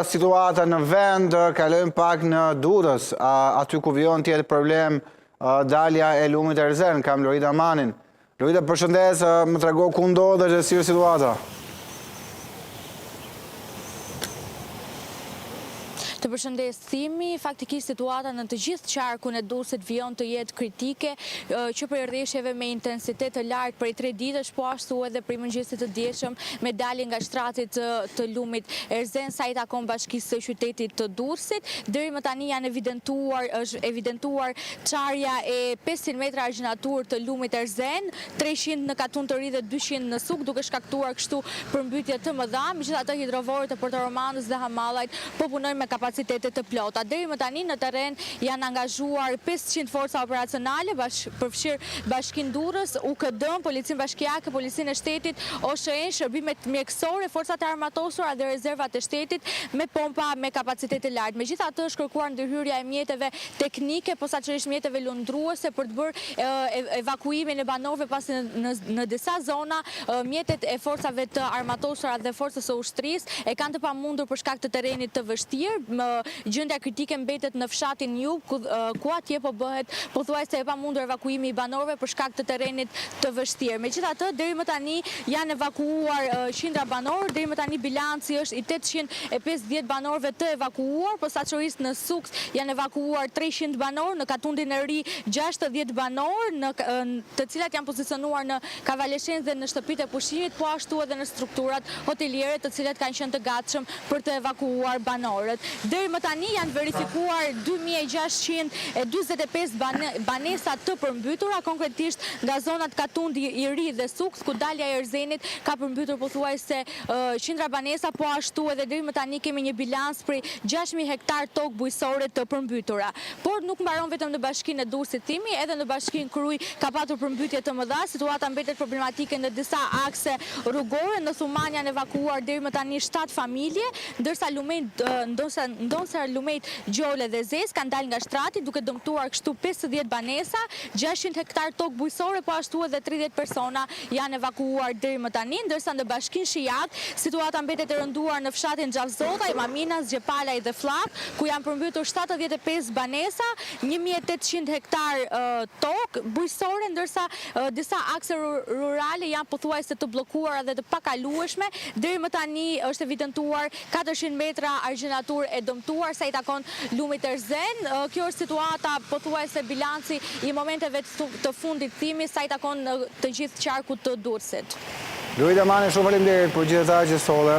situata në vend, kalojmë pak në Durrës, aty ku vijon tjetë problem dalja e lumit Erzen, kam Lorida Manin. Lorida, përshëndes, më trego ku ndodhesh dhe si është situata? Të përshëndes Thimi, faktikisht situata në të gjithë qarkun e Durrësit vijon të jetë kritike, që për rreshjeve me intensitet të lartë prej 3 ditësh, po ashtu edhe prej mëngjesit të dielshëm me dalje nga shtratit të lumit Erzen sa i takon bashkisë së qytetit të Durrësit. Deri më tani është evidentuar çarja e 500 metra arginatur të lumit Erzen, 300 në Katun të Ri dhe 200 në Suk, duke shkaktuar kështu përmbytje të mëdha. Megjithatë, hidrovorët e Portoromanës dhe Hamallajt po punojnë me kapacitetet të plota. Deri më tani në terren janë angazhuar 500 forca operacionale, përfshirë Bashkinë Durrës, UKD, Policinë Bashkiake, Policinë e Shtetit, OSHE, shërbimet mjekësore, forcat e armatosura dhe rezervat e shtetit me pompa me kapacitet të lartë. Megjithatë, është kërkuar ndërhyrja e mjeteve teknike, posaçërisht mjeteve lundruese për të bërë evakuimin e banorëve pasi në disa zona mjetet e forcave të armatosura dhe forcës së ushtrisë e kanë të pamundur për shkak të terrenit të vështirë. Gjendja kritike mbetet në fshatin Jug, ku atje po bëhet pothuajse e pamundur evakuimi i banorëve për shkak të terrenit të vështirë. Megjithatë, deri më tani janë evakuuar qindra banorë, deri më tani bilanci është i 850 banorëve të evakuuar, posaçërisht në Suk janë evakuuar 300 banorë, në Katundin e Ri 60 banorë, të cilat janë pozicionuar në kavaleshencë dhe në shtëpitë e pushimit, po ashtu edhe në strukturat hoteliere, të cilat kanë qenë të gatshëm për të evakuuar banorët. Deri më tani janë verifikuar 2645 banesa të përmbytura, konkretisht nga zonat Katundi i Ri dhe Suk, ku dalja e Erzenit ka përmbytur pothuajse qindra banesa, po ashtu edhe deri më tani kemi një bilans për 6000 hektar tokë bujqësore të përmbytura. Por nuk mbaron vetëm në bashkinë e Durrësit Thimi, edhe në bashkinë Kruj ka patur përmbytje të mëdha, situata mbetet problematike në disa akse rrugore. Në Thuman janë evakuuar deri më tani 7 familje, ndërsa ndonse lumejt Gjole dhe Zez kanë dalë nga shtrati, duke dëmtuar kështu 50 banesa, 600 hektar tokë bujqësore, po ashtu edhe 30 persona janë evakuuar deri më tani, ndërsa në bashkinë Shijak situata mbetet e rënduar në fshatin Xhavzota, Maminas, Gjepalaj dhe Flak, ku janë përmbytur 75 banesa, 1800 hektar tokë bujqësore, ndërsa disa akse rurale janë pothuajse të bllokuara dhe të pakalueshme. Deri më tani është evidentuar 400 metra arginatur e dëmtuar sa i takon lumit Erzen. Kjo është situata, pothuajse bilanci i momenteve të fundit Thimi sa i takon të gjithë qarkut të Durrësit. Lorida Manin, shumë faleminderit për gjithë ata që solle.